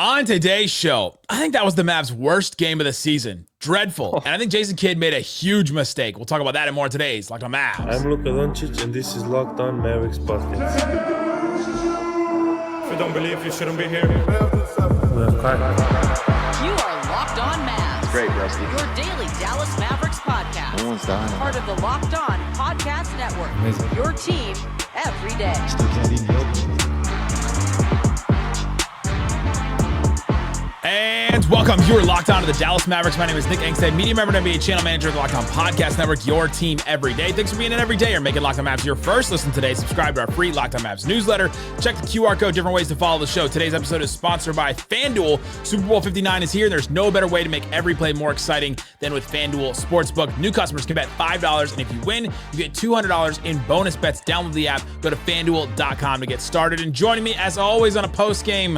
On today's show, I think that was the Mavs' worst game of the season. Dreadful. And I think Jason Kidd made a huge mistake. We'll talk about that and more today's Locked On Mavs. I'm Luka Doncic, and this is Locked On Mavericks podcast. If you don't believe, you shouldn't be here. You are Locked On Mavs. Great, Rusty. Your daily Dallas Mavericks podcast. No one's dying. Part of the Locked On Podcast Network. Amazing. Your team every day. Still can't even help you. And welcome. You are locked on to the Dallas Mavericks. My name is Nick Angstadt, media member and NBA channel manager of the Locked On Podcast Network, your team every day. Thanks for being in every day or making Locked On Mavs your first listen today. Subscribe to our free Locked On Mavs newsletter. Check the QR code, different ways to follow the show. Today's episode is sponsored by FanDuel. Super Bowl 59 is here. There's no better way to make every play more exciting than with FanDuel Sportsbook. New customers can bet $5, and if you win, you get $200 in bonus bets. Download the app. Go to FanDuel.com to get started. And joining me, as always, on a post-game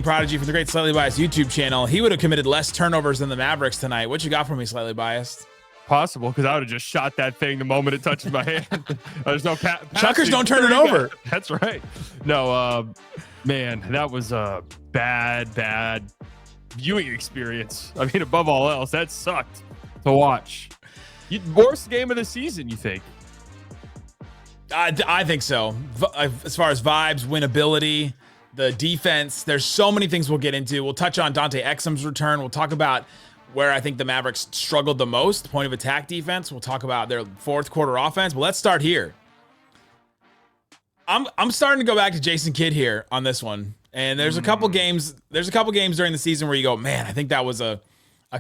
prodigy from the Great Slightly Biased YouTube channel. He would have committed less turnovers than the Mavericks tonight. What you got for me, Slightly Biased? Possible, because I would have just shot that thing the moment it touches my hand. There's no Chuckers don't turn it over. That's right. No, man, that was a bad viewing experience. I mean, above all else, that sucked to watch. Worst game of the season, you think? I think so. As far as vibes, winnability, the defense, there's so many things we'll get into. We'll touch on Dante Exum's return. We'll talk about where I think the Mavericks struggled the most, point of attack defense. We'll talk about their fourth quarter offense. But let's start here. I'm starting to go back to Jason Kidd here on this one. And there's a couple games. There's a couple games during the season where you go, man, I think that was a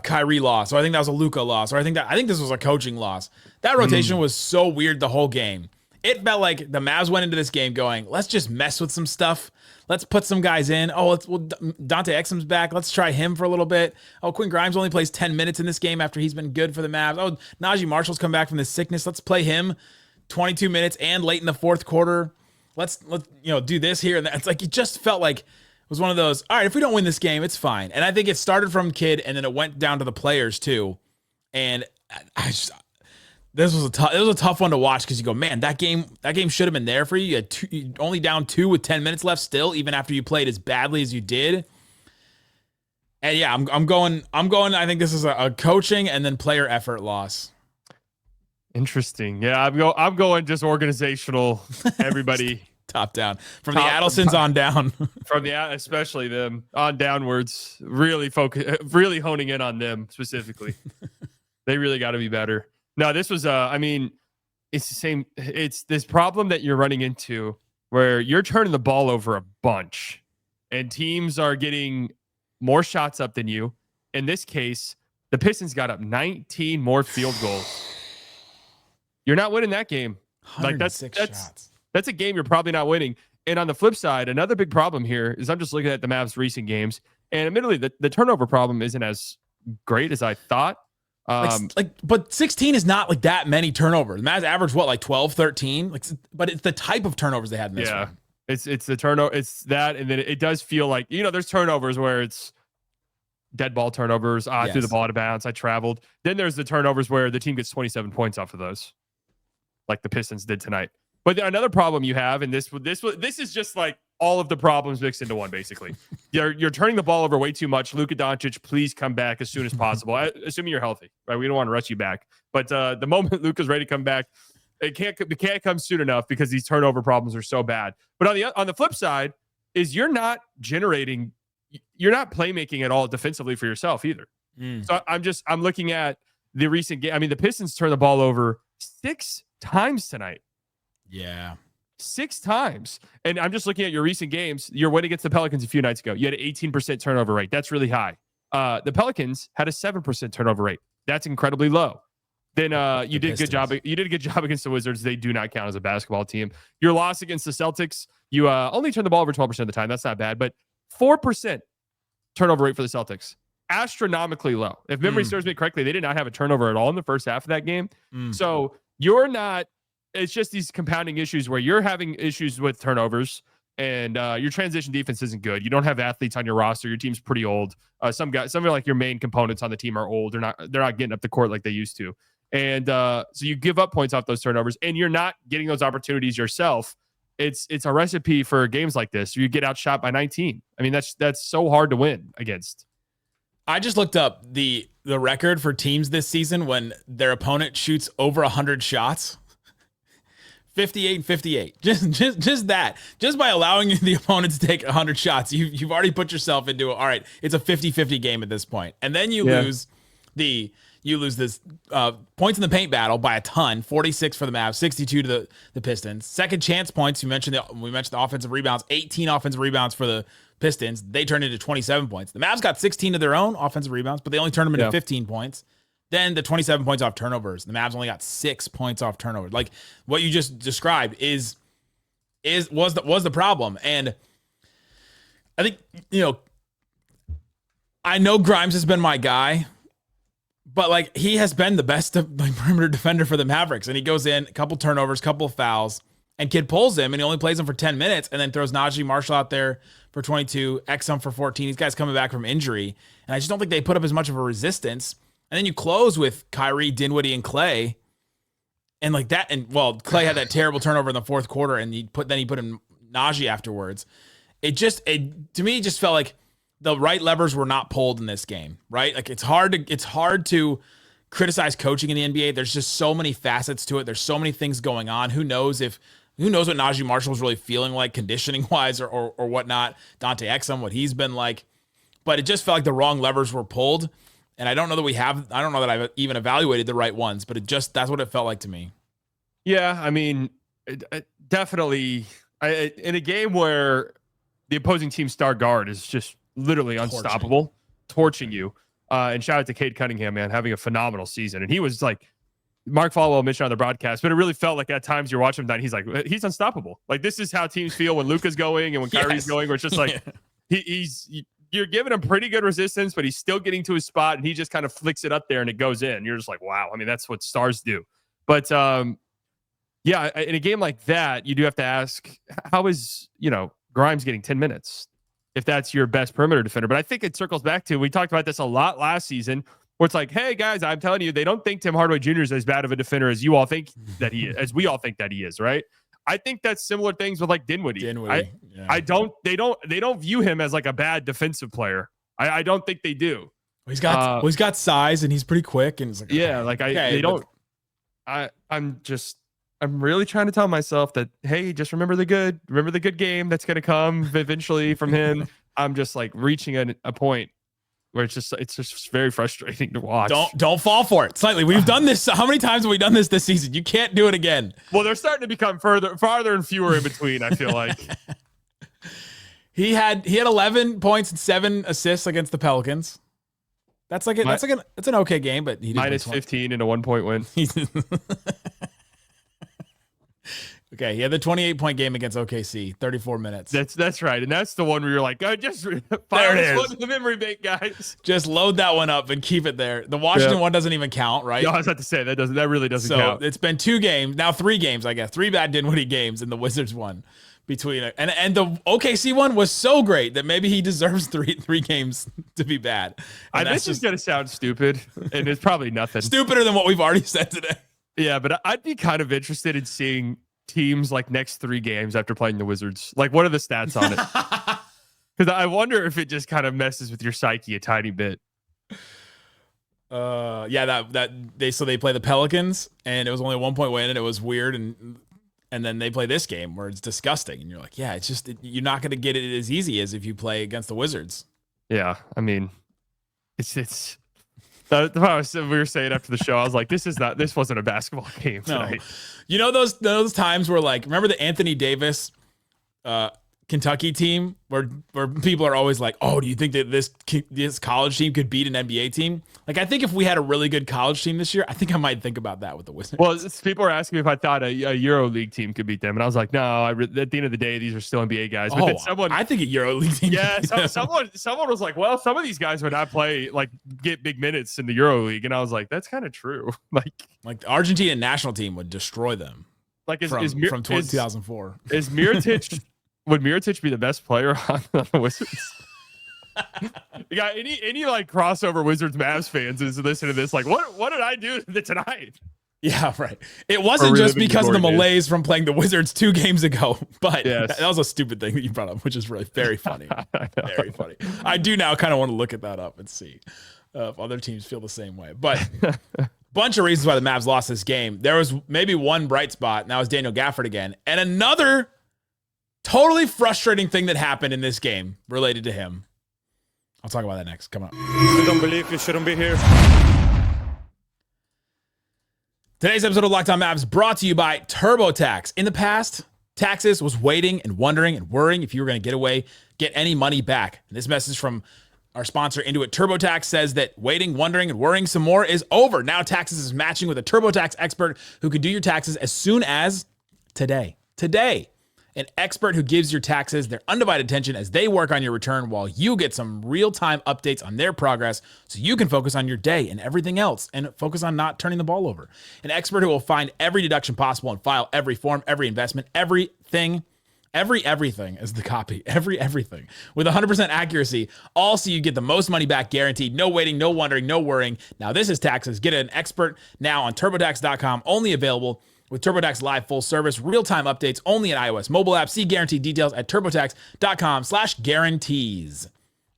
Kyrie loss, or I think that was a Luka loss, or I think this was a coaching loss. That rotation was so weird the whole game. It felt like the Mavs went into this game going, let's just mess with some stuff. Let's put some guys in. Dante Exum's back. Let's try him for a little bit. Quentin Grimes only plays 10 minutes in this game after he's been good for the Mavs. Naji Marshall's come back from this sickness. Let's play him 22 minutes and late in the fourth quarter. Let's do this here and that. It's like it just felt like it was one of those, all right, if we don't win this game, it's fine. And I think it started from Kidd and then it went down to the players too. And this was a tough one to watch because you go, man, that game should have been there for you. You had you only down 2 with 10 minutes left still, even after you played as badly as you did. And yeah, I'm going. I think this is a coaching and then player effort loss. Interesting. Yeah, I'm going just organizational. Everybody top down from the Adelsons on down. From especially them on downwards. Really honing in on them specifically. They really got to be better. No, this was, it's the same. It's this problem that you're running into where you're turning the ball over a bunch and teams are getting more shots up than you. In this case, the Pistons got up 19 more field goals. You're not winning that game. Like that's a game you're probably not winning. And on the flip side, another big problem here is I'm just looking at the Mavs' recent games. And admittedly, the turnover problem isn't as great as I thought. But 16 is not like that many turnovers. The Mavs average what, like 12, 13? But it's the type of turnovers they had in this one. It's the turnover. It's that, and then it does feel like, there's turnovers where it's dead ball turnovers. I threw the ball out of bounds. I traveled. Then there's the turnovers where the team gets 27 points off of those, like the Pistons did tonight. But another problem you have, and this is just like all of the problems mixed into one, basically. You're turning the ball over way too much. Luka Doncic, please come back as soon as possible, assuming you're healthy. Right? We don't want to rush you back. But the moment Luka's ready to come back, it can't come soon enough because these turnover problems are so bad. But on the flip side is you're not playmaking at all defensively for yourself either. So I'm looking at the recent game. I mean, the Pistons turned the ball over 6 times tonight. Yeah. 6 times. And I'm just looking at your recent games. Your win against the Pelicans a few nights ago, you had an 18% turnover rate. That's really high. The Pelicans had a 7% turnover rate. That's incredibly low. Then you did a good job. You did a good job against the Wizards. They do not count as a basketball team. Your loss against the Celtics, you only turned the ball over 12% of the time. That's not bad, but 4% turnover rate for the Celtics. Astronomically low. If memory serves me correctly, they did not have a turnover at all in the first half of that game. So you're not. It's just these compounding issues where you're having issues with turnovers and your transition defense isn't good. You don't have athletes on your roster. Your team's pretty old. Some of like your main components on the team are old. They're not getting up the court like they used to. And so you give up points off those turnovers and you're not getting those opportunities yourself. it's a recipe for games like this. You get outshot by 19. I mean, that's so hard to win against. I just looked up the record for teams this season when their opponent shoots over 100 shots. 58-58. Just that. Just by allowing the opponent to take 100 shots, you've already put yourself into all right, it's a 50-50 game at this point. And then you lose this points in the paint battle by a ton, 46 for the Mavs, 62 to the Pistons. Second chance points, we mentioned the offensive rebounds, 18 offensive rebounds for the Pistons. They turned into 27 points. The Mavs got 16 of their own offensive rebounds, but they only turned them into 15 points. Then the 27 points off turnovers. The Mavs only got 6 points off turnovers. Like what you just described was the problem. And I think, I know Grimes has been my guy, but like he has been the best perimeter defender for the Mavericks. And he goes in, a couple turnovers, couple of fouls, and kid pulls him, and he only plays him for 10 minutes and then throws Naji Marshall out there for 22, Exum for 14. These guys coming back from injury. And I just don't think they put up as much of a resistance. And then you close with Kyrie, Dinwiddie, and Klay. And like that, and well, Klay had that terrible turnover in the fourth quarter, and he put in Naji afterwards. To me, it just felt like the right levers were not pulled in this game, right? Like it's hard to criticize coaching in the NBA. There's just so many facets to it. There's so many things going on. Who knows what Naji Marshall was really feeling like conditioning wise or whatnot. Dante Exum, what he's been like, but it just felt like the wrong levers were pulled. And I don't know that I've even evaluated the right ones, but that's what it felt like to me. Yeah. I mean, definitely in a game where the opposing team's star guard is just literally unstoppable, torching you. And shout out to Cade Cunningham, man, having a phenomenal season. And he was like, Mark Falwell mentioned on the broadcast, but it really felt like at times you're watching him and he's like, he's unstoppable. Like this is how teams feel when Luka's going and when Kyrie's going, where it's just like, you're giving him pretty good resistance, but he's still getting to his spot and he just kind of flicks it up there and it goes in. You're just like, wow. I mean, that's what stars do. But in a game like that, you do have to ask, how is, Grimes getting 10 minutes if that's your best perimeter defender? But I think it circles back to, we talked about this a lot last season, where it's like, hey guys, I'm telling you, they don't think Tim Hardaway Jr. is as bad of a defender as you all think that he is, as we all think that he is, right? I think that's similar things with like Dinwiddie. They don't view him as like a bad defensive player. I don't think they do. He's got size and he's pretty quick and it's like, I'm really trying to tell myself that, hey, just remember the good game that's going to come eventually from him. I'm just like reaching a point where it's just very frustrating to watch. Don't fall for it. Slightly. We've done this. How many times have we done this season? You can't do it again. Well, they're starting to become farther and fewer in between, I feel like. He had 11 points and 7 assists against the Pelicans. That's an okay game, but he minus 15 in a 1-point win. Okay, he had the 28-point game against OKC, 34 minutes. That's right, and that's the one where you're like, just fire this one to the memory bank, guys. Just load that one up and keep it there. The Washington one doesn't even count, right? No, I was about to say that really doesn't count. So it's been 2 games now, 3 games, I guess, 3 bad Dinwiddie games, and the Wizards one between it, and the OKC one was so great that maybe he deserves three games to be bad. And this is gonna sound stupid, and it's probably nothing stupider than what we've already said today. Yeah, but I'd be kind of interested in seeing teams like next 3 games after playing the Wizards. Like, what are the stats on it? Because I wonder if it just kind of messes with your psyche a tiny bit. They play the Pelicans and it was only a 1-point win and it was weird, and then they play this game where it's disgusting and you're like, yeah, it's just you're not going to get it as easy as if you play against the Wizards. Yeah, I mean, it's. That's what we were saying after the show. I was like, this wasn't a basketball game tonight. No. Those times where, like, remember the Anthony Davis Kentucky team where people are always like, oh, do you think that this college team could beat an NBA team? Like, I think if we had a really good college team this year, I think I might think about that with the Wizards. Well, people were asking me if I thought a EuroLeague team could beat them, and I was like, no. At the end of the day, these are still NBA guys. But then I think a EuroLeague team. Yeah, someone was like, well, some of these guys would not play, like, get big minutes in the EuroLeague, and I was like, that's kind of true. Like the Argentina national team would destroy them. Like from 2004. Is Mirotic? Would Mirotic be the best player on the Wizards? You got any like crossover Wizards Mavs fans is listening to this? Like, what did I do tonight? Yeah, right. It wasn't just because of the malaise from playing the Wizards 2 games ago, but that was a stupid thing that you brought up, which is really very funny. Very funny. I do now kind of want to look at that up and see if other teams feel the same way. But bunch of reasons why the Mavs lost this game. There was maybe one bright spot, and that was Daniel Gafford again. And another totally frustrating thing that happened in this game related to him. I'll talk about that next. Come on. I don't believe you shouldn't be here. Today's episode of Locked On Mavs brought to you by TurboTax. In the past, Taxes was waiting and wondering and worrying if you were going to get any money back. And this message from our sponsor, Intuit TurboTax, says that waiting, wondering, and worrying some more is over. Now Taxes is matching with a TurboTax expert who can do your taxes as soon as today. Today. An expert who gives your taxes their undivided attention as they work on your return while you get some real-time updates on their progress so you can focus on your day and everything else and focus on not turning the ball over. An expert who will find every deduction possible and file every form, every investment, everything is the copy. Everything. With 100% accuracy, all so you get the most money back guaranteed. No waiting, no wondering, no worrying. Now this is Taxes. Get an expert now on TurboTax.com. Only available with TurboTax Live full service, real-time updates only in iOS mobile app. See guaranteed details at TurboTax.com/guarantees.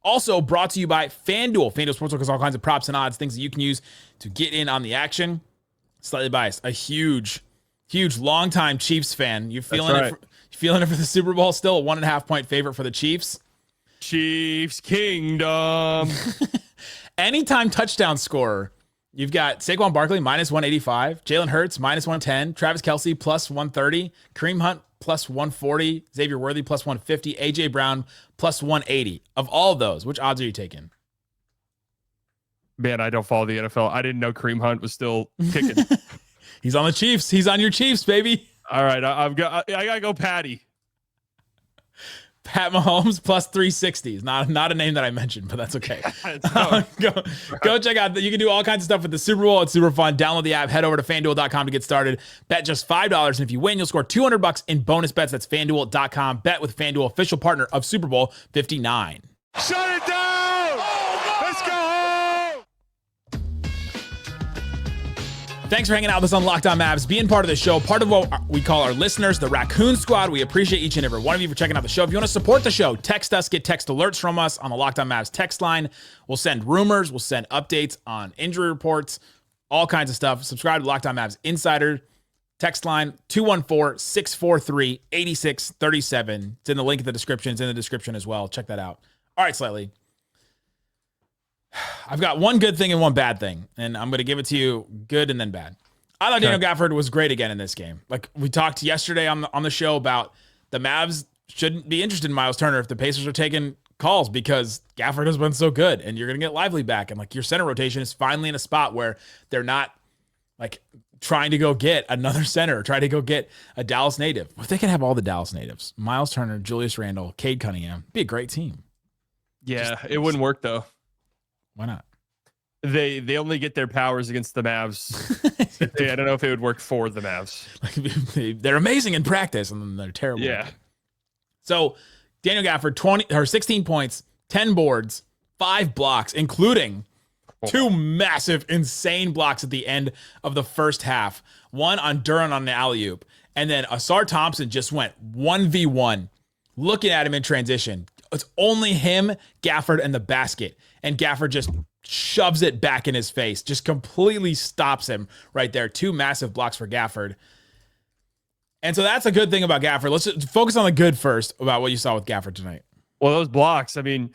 Also brought to you by FanDuel. FanDuel Sportsbook has all kinds of props and odds, things that you can use to get in on the action. Slightly biased, a huge, longtime Chiefs fan. You feeling it? Feeling it for the Super Bowl? Still a 1.5 point favorite for the Chiefs. Chiefs Kingdom. Anytime touchdown scorer. You've got Saquon Barkley, minus 185. Jalen Hurts, minus 110. Travis Kelce, plus 130. Kareem Hunt, plus 140. Xavier Worthy, plus 150. A.J. Brown, plus 180. Of all of those, which odds are you taking? Man, I don't follow the NFL. I didn't know Kareem Hunt was still kicking. He's on the Chiefs. He's on your Chiefs, baby. All right, I got to go Patty. Pat Mahomes plus 360 is not a name that I mentioned, but that's okay. Go check out. You can do all kinds of stuff with the Super Bowl. It's super fun. Download the app. Head over to FanDuel.com to get started. Bet just $5, and if you win, you'll score $200 in bonus bets. That's FanDuel.com. Bet with FanDuel, official partner of Super Bowl 59. Shut it down! Let's go home! Thanks for hanging out with us on Locked On Mavs, being part of the show, part of what we call our listeners, the Raccoon Squad. We appreciate each and every one of you for checking out the show. If you want to support the show, text us, get text alerts from us on the Locked On Mavs text line. We'll send rumors, we'll send updates on injury reports, all kinds of stuff. Subscribe to Locked On Mavs Insider text line, 214-643-8637. It's in the link in the description. It's in the description as well. Check that out. All right, Slightly. I've got one good thing and one bad thing, and I'm going to give it to you good and then bad. I thought Daniel Gafford was great again in this game. Like we talked yesterday on the show about the Mavs shouldn't be interested in Miles Turner if the Pacers are taking calls because Gafford has been so good, and you're going to get Lively back, and like your center rotation is finally in a spot where they're not like trying to go get another center or try to go get a Dallas native. If they can have all the Dallas natives, Miles Turner, Julius Randle, Cade Cunningham, it'd be a great team. Yeah, it wouldn't work though. Why not? They only get their powers against the Mavs. I don't know if it would work for the Mavs. They're amazing in practice, and then they're terrible. Yeah. So Daniel Gafford, 16 points, 10 boards, 5 blocks, including 2 massive, insane blocks at the end of the first half. One on Duran on the alley-oop, and then Asar Thompson just went 1v1, looking at him in transition. It's only him, Gafford, and the basket. And Gafford just shoves it back in his face, just completely stops him right there. 2 massive blocks for Gafford. And so that's a good thing about Gafford. Let's just focus on the good first about what you saw with Gafford tonight. Well, those blocks, I mean,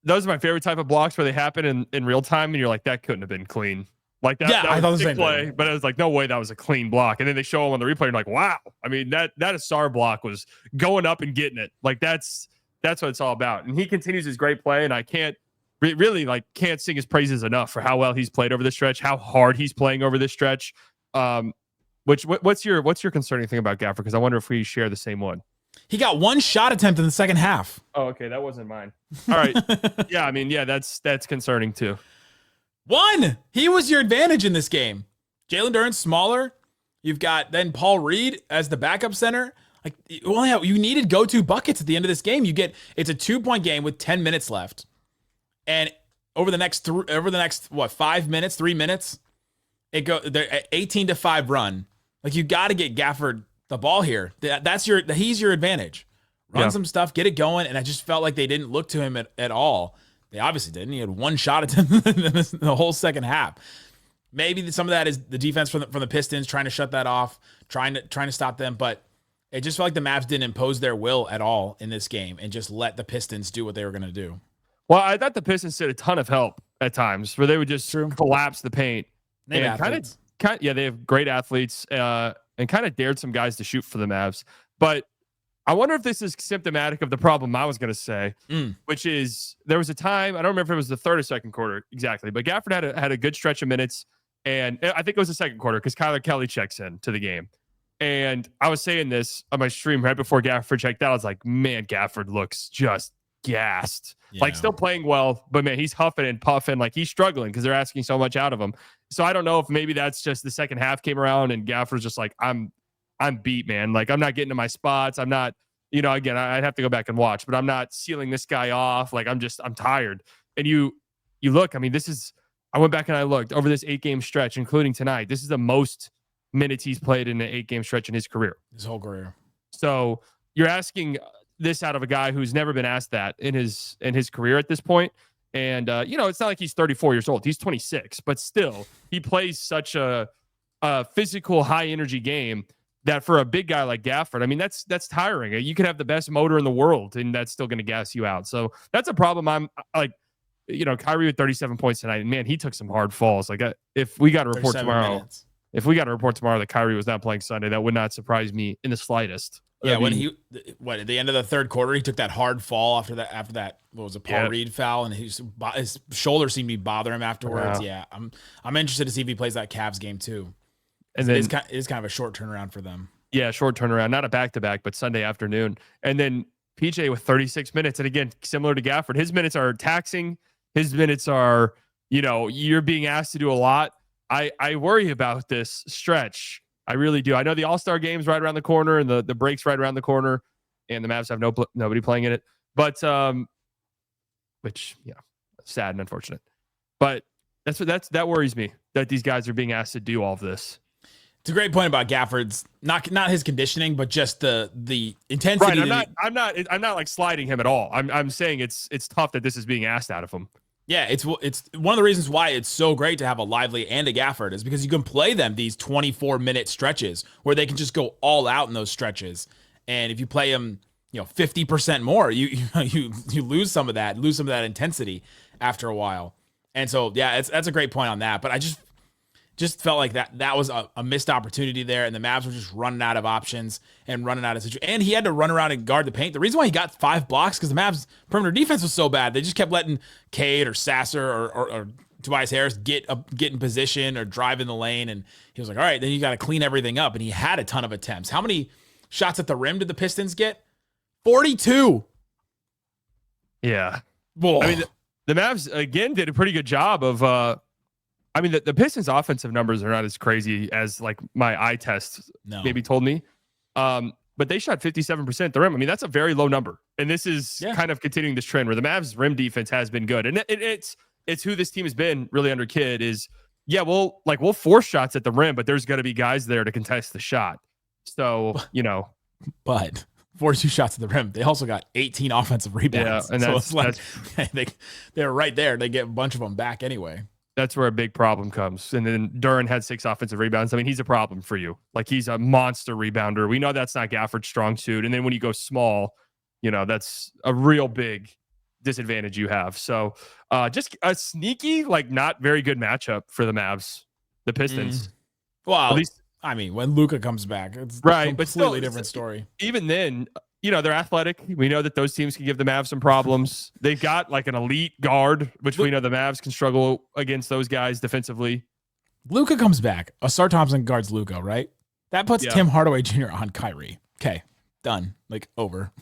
those are my favorite type of blocks where they happen in real time, and you're like, that couldn't have been clean. Like that, yeah, that I thought the same play, thing. But I was like, no way that was a clean block. And then they show him on the replay, and you're like, wow. I mean, that Asar block was going up and getting it. Like that's what it's all about. And he continues his great play, and I can't sing his praises enough for how well he's played over this stretch, how hard he's playing over this stretch. What's your concerning thing about Gafford? Because I wonder if we share the same one. He got 1 shot attempt in the second half. Oh, okay, that wasn't mine. All right, yeah, I mean, yeah, that's concerning too. 1. He was your advantage in this game. Jalen Duran's smaller. You've got then Paul Reed as the backup center. Like you needed go-to buckets at the end of this game. It's a 2-point game with 10 minutes left. And over the next 5 minutes, 3 minutes, they're 18-5 run. Like, you got to get Gafford the ball here. He's your advantage. Run some stuff, get it going. And I just felt like they didn't look to him at all. They obviously didn't. He had one shot at him the whole second half. Maybe some of that is the defense from the Pistons trying to shut that off, trying to stop them. But it just felt like the Mavs didn't impose their will at all in this game and just let the Pistons do what they were going to do. Well, I thought the Pistons did a ton of help at times where they would just collapse the paint. They have athletes. They have great athletes and kind of dared some guys to shoot for the Mavs. But I wonder if this is symptomatic of the problem I was going to say, which is there was a time, I don't remember if it was the third or second quarter exactly, but Gafford had a good stretch of minutes. And I think it was the second quarter because Kyler Kelly checks in to the game. And I was saying this on my stream right before Gafford checked out. I was like, man, Gafford looks just gassed. Yeah. Like, still playing well, but man, he's huffing and puffing. Like, he's struggling because they're asking so much out of him. So I don't know if maybe that's just the second half came around and Gafford's just like, I'm beat, man. Like, I'm not getting to my spots. I'm not, again, I'd have to go back and watch, but I'm not sealing this guy off. Like, I'm tired. And you look, I mean, I went back and I looked over this 8-game stretch, including tonight. This is the most minutes he's played in an 8-game stretch in his career. His whole career. So you're asking this out of a guy who's never been asked that in his career at this point. And, it's not like he's 34 years old. He's 26, but still he plays such a physical, high energy game that for a big guy like Gafford, I mean, that's tiring. You could have the best motor in the world and that's still going to gas you out. So that's a problem. I'm like, Kyrie with 37 points tonight, and man, he took some hard falls. Like, if we got a report tomorrow that Kyrie was not playing Sunday, that would not surprise me in the slightest. Yeah, when at the end of the third quarter, he took that hard fall after that what was it, Paul Reed foul, and his shoulder seemed to be bothering him afterwards. Yeah, I'm interested to see if he plays that Cavs game too. And then it is kind of a short turnaround for them. Yeah, short turnaround, not a back-to-back, but Sunday afternoon. And then PJ with 36 minutes, and again, similar to Gafford, his minutes are taxing. His minutes are, you're being asked to do a lot. I worry about this stretch. I really do. I know the All-Star game's right around the corner and the break's right around the corner, and the Mavs have nobody playing in it. But which, sad and unfortunate. But that worries me that these guys are being asked to do all of this. It's a great point about Gafford's not his conditioning, but just the intensity. Right, I'm not like sliding him at all. I'm saying it's tough that this is being asked out of him. Yeah, it's one of the reasons why it's so great to have a Lively and a Gafford is because you can play them these 24-minute stretches where they can just go all out in those stretches. And if you play them, 50% more, you lose some of that intensity after a while. And so, yeah, that's a great point on that. But I just felt like that was a missed opportunity there, and the Mavs were just running out of options and running out of situations. And he had to run around and guard the paint. The reason why he got 5 blocks because the Mavs' perimeter defense was so bad. They just kept letting Cade or Sasser or Tobias Harris get in position or drive in the lane, and he was like, all right, then you got to clean everything up. And he had a ton of attempts. How many shots at the rim did the Pistons get? 42. Yeah. Whoa. I mean, the Mavs, again, did a pretty good job of the Pistons' offensive numbers are not as crazy as like my eye test maybe told me. But they shot 57% at the rim. I mean, that's a very low number. And this is kind of continuing this trend where the Mavs' rim defense has been good. And it's who this team has been really under Kidd is, we'll force shots at the rim, but there's going to be guys there to contest the shot. So, But 42 shots at the rim. They also got 18 offensive rebounds. Yeah, and so it's like they're right there. They get a bunch of them back anyway. That's where a big problem comes. And then Duren had 6 offensive rebounds. I mean, he's a problem for you. Like, he's a monster rebounder. We know that's not Gafford's strong suit. And then when you go small, that's a real big disadvantage you have. So just a sneaky, not very good matchup for the Mavs, the Pistons. Well, at least, I mean, when Luka comes back, it's right, a completely different story. Even then, they're athletic. We know that those teams can give the Mavs some problems. They've got an elite guard, which we know the Mavs can struggle against those guys defensively. Luka comes back. Asar Thompson guards Luka, right? That puts Tim Hardaway Jr. on Kyrie. Okay, done. Over.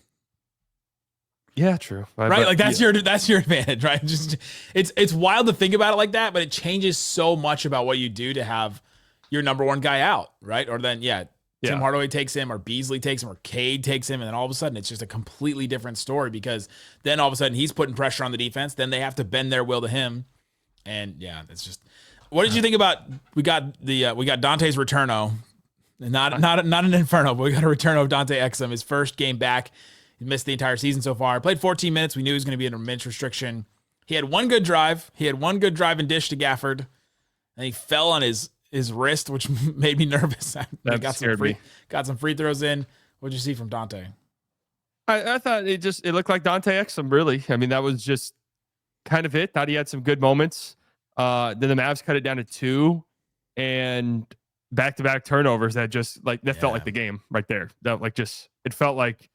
Yeah, true. Right, but, that's your advantage, right? Just it's wild to think about it like that, but it changes so much about what you do to have your number one guy out, right? Or then Tim Hardaway takes him, or Beasley takes him, or Cade takes him, and then all of a sudden it's just a completely different story because then all of a sudden he's putting pressure on the defense. Then they have to bend their will to him, and it's just What did you think about? We got Dante's returno, not an inferno, but we got a returno of Dante Exum. His first game back. He missed the entire season so far. Played 14 minutes. We knew he was going to be in a minutes restriction. He had one good drive. And dish to Gafford, and he fell on his wrist, which made me nervous. That scared me. Got some free throws in. What'd you see from Dante? I thought it looked like Dante Exum, really. I mean, that was just kind of it. Thought he had some good moments. Then the Mavs cut it down to 2, and back-to-back turnovers that just felt like the game right there. It felt like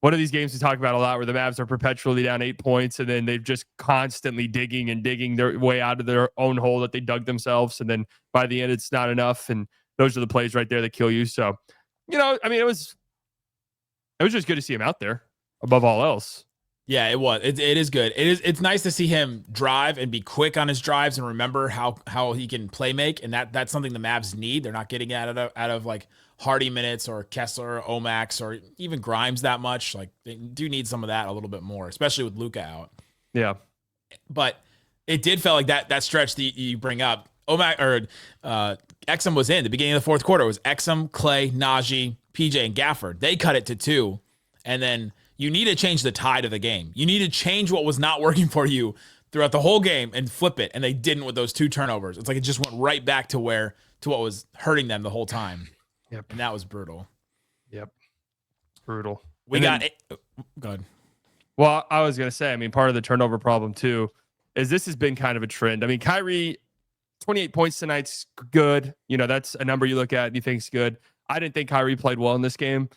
one of these games we talk about a lot where the Mavs are perpetually down 8 points, and then they've just constantly digging their way out of their own hole that they dug themselves. And then by the end, it's not enough. And those are the plays right there that kill you. So, I mean, it was just good to see him out there above all else. Yeah, it was. It is good. It's nice to see him drive and be quick on his drives and remember how he can play make. And that's something the Mavs need. They're not getting out of like Hardy minutes or Kessler or Omax or even Grimes that much. Like they do need some of that a little bit more, especially with Luka out. Yeah. But it did feel like that stretch that you bring up. Omax or Exum was in the beginning of the fourth quarter. It was Exum, Klay, Naji, PJ, and Gafford. They cut it to 2. And then you need to change the tide of the game. You need to change what was not working for you throughout the whole game and flip it. And they didn't with those 2 turnovers. It's like it just went right back to what was hurting them the whole time. Yep. And that was brutal. Yep. Brutal. Go ahead. Well, I was going to say, I mean, part of the turnover problem too is this has been kind of a trend. I mean, Kyrie, 28 points tonight's good. That's a number you look at and you think is good. I didn't think Kyrie played well in this game.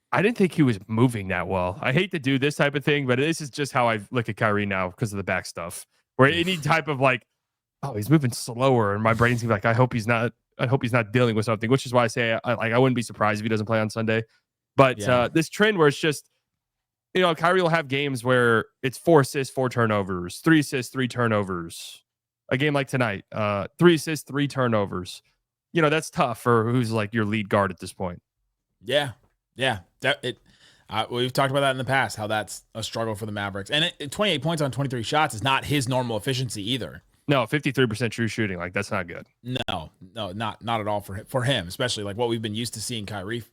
I didn't think he was moving that well. I hate to do this type of thing, but this is just how I look at Kyrie now because of the back stuff. Where any type of he's moving slower, and my brain's gonna be like, I hope he's not dealing with something. Which is why I say I wouldn't be surprised if he doesn't play on Sunday. But this trend where it's just, Kyrie will have games where it's 4 assists, 4 turnovers, 3 assists, 3 turnovers. A game like tonight, 3 assists, 3 turnovers. That's tough for who's like your lead guard at this point. Yeah. Yeah, we've talked about that in the past, how that's a struggle for the Mavericks. And 28 points on 23 shots is not his normal efficiency either. No, 53% true shooting, that's not good. No, not at all for him, especially like what we've been used to seeing Kyrie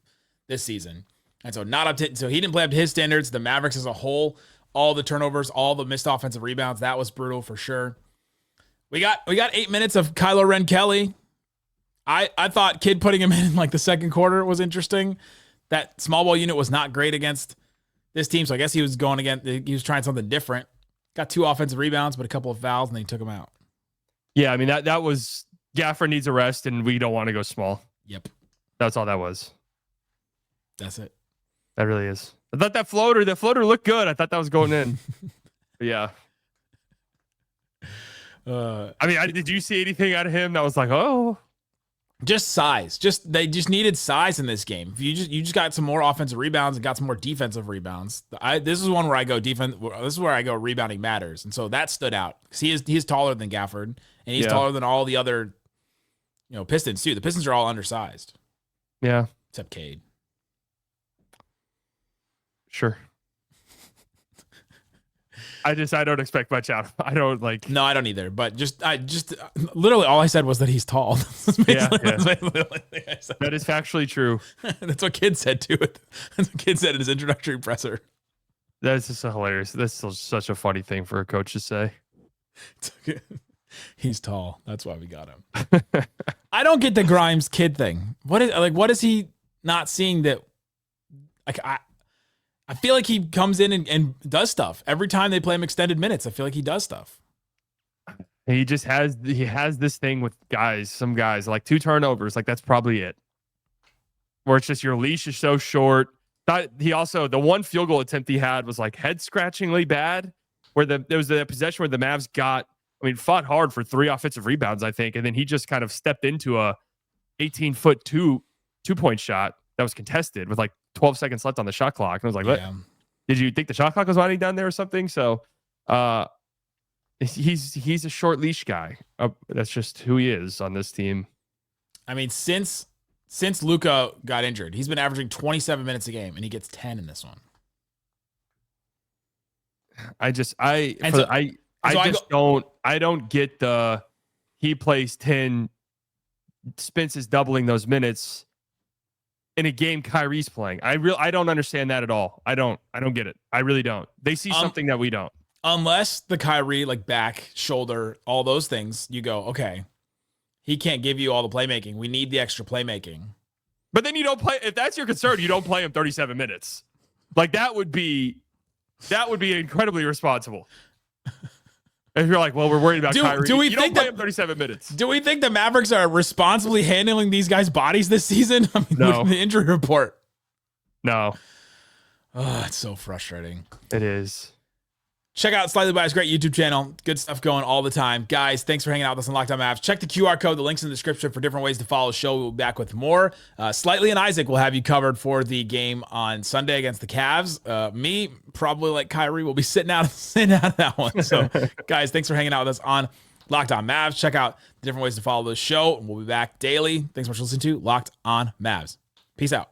this season. And so so he didn't play up to his standards. The Mavericks as a whole, all the turnovers, all the missed offensive rebounds, that was brutal for sure. We got 8 minutes of Kylo Ren Kelly. I thought Kid putting him in like the second quarter was interesting. That small ball unit was not great against this team, so I guess he was trying something different. Got 2 offensive rebounds, but a couple of fouls, and then he took them out. Yeah, I mean, that was Gafford needs a rest, and we don't want to go small. Yep. That's all that was. That's it. That really is. I thought that floater looked good. I thought that was going in. Yeah. I mean, did you see anything out of him that was like, oh? Just size. They just needed size in this game. If you just got some more offensive rebounds and got some more defensive rebounds. This is one where I go defense. This is where I go rebounding matters, and so that stood out because he is taller than Gafford, and he's taller than all the other, Pistons too. The Pistons are all undersized. Yeah, except Cade. Sure. I don't expect much out. I don't like. No, I don't either. But literally all I said was that he's tall. Yeah. That is factually true. That's what Kid said too. That's what Kid said in his introductory presser. That's just so hilarious. That's still such a funny thing for a coach to say. He's tall. That's why we got him. I don't get the Grimes Kid thing. What is he not seeing that? I feel like he comes in and does stuff every time they play him extended minutes. I feel like he does stuff. He has this thing with some guys like 2 turnovers. Like that's probably it. Where it's just your leash is so short. He also, the one field goal attempt he had was like head scratchingly bad. Where there was the possession where the Mavs fought hard for 3 offensive rebounds, I think. And then he just kind of stepped into a 18-foot 2-point shot that was contested with like 12 seconds left on the shot clock. And I was like, what? Did you think the shot clock was winding down there or something? So he's a short leash guy. That's just who he is on this team. I mean, since Luka got injured, he's been averaging 27 minutes a game, and he gets 10 in this one. I don't get the he plays 10, Spence is doubling those minutes in a game Kyrie's playing. I don't understand that at all. I don't get it. I really don't. They see something that we don't. Unless the Kyrie, like back, shoulder, all those things, you go, okay, he can't give you all the playmaking. We need the extra playmaking. But then you don't play. If that's your concern, you don't play him 37 minutes. Like that would be incredibly irresponsible. If you're like, well, we're worried about Kyrie. Do we you think don't play him 37 minutes. Do we think the Mavericks are responsibly handling these guys' bodies this season? I mean, No. look at the injury report. No. Oh, it's so frustrating. It is. Check out Slightly Biased, great YouTube channel. Good stuff going all the time. Guys, thanks for hanging out with us on Locked On Mavs. Check the QR code. The link's in the description for different ways to follow the show. We'll be back with more. Slightly and Isaac will have you covered for the game on Sunday against the Cavs. Me, probably like Kyrie, will be sitting out of that one. So, guys, thanks for hanging out with us on Locked On Mavs. Check out the different ways to follow the show. We'll be back daily. Thanks so much for listening to Locked On Mavs. Peace out.